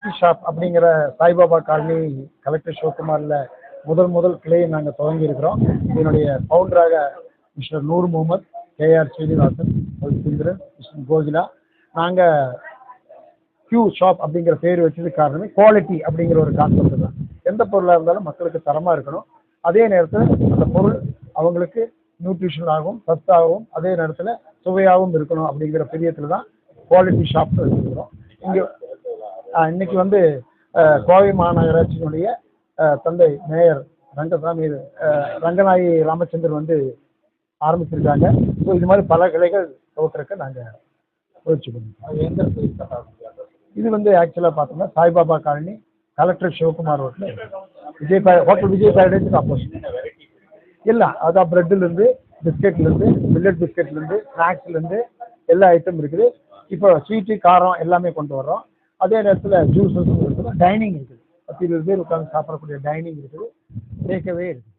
Shop அப்படிங்கிற Saibaba colony collector சிவகுமாரில் முதல் கிளையை நாங்கள் தொடங்கி இருக்கிறோம். இதனுடைய ஃபவுண்டராக mister Noor Mohammed, KR Srinivasan, Sundaran, mister Kokila. நாங்கள் கியூ ஷாப் அப்படிங்கிற பேர் வச்சது காரணமே குவாலிட்டி அப்படிங்கிற ஒரு கான்செப்ட் தான். எந்த பொருளாக இருந்தாலும் மக்களுக்கு தரமாக இருக்கணும், அதே நேரத்தில் அந்த பொருள் அவங்களுக்கு நியூட்ரிஷனாகவும் சத்தாகவும் அதே நேரத்தில் சுவையாகவும் இருக்கணும் அப்படிங்கிற பிரியத்தில் தான் குவாலிட்டி ஷாப்னு வச்சுருக்கிறோம். இங்கே இன்னைக்கு வந்து கோவை மாநகராட்சியினுடைய தந்தை மேயர் ரங்கநாயகி ராமச்சந்திரன் வந்து ஆரம்பிச்சிருக்காங்க. ஸோ இது மாதிரி பல கிளைகள் துவக்கிறதுக்கு நாங்கள் முயற்சி பண்ணுறோம். இது வந்து ஆக்சுவலாக பார்த்தோம்னா சாய்பாபா காலனி கலெக்டர் சிவகுமார் ரோட்டில் ஹோட்டல் விஜய் பேரடைஸுக்கு ஆப்போசிட். இல்லை அதான் ப்ரெட்லேருந்து பிஸ்கெட்லேருந்து மில்லட் பிஸ்கெட்லேருந்து ஸ்நாக்ஸ்லேருந்து எல்லா ஐட்டம் இருக்குது. இப்போ ஸ்வீட்டு காரம் எல்லாமே கொண்டு வர்றோம். அதே நேரத்தில் ஜூஸஸும் இருக்குது, டைனிங் இருக்குது, 10-20 பேர் உட்காந்து சாப்பிடக்கூடிய டைனிங் இருக்குது, டேக்அவே இருக்குது.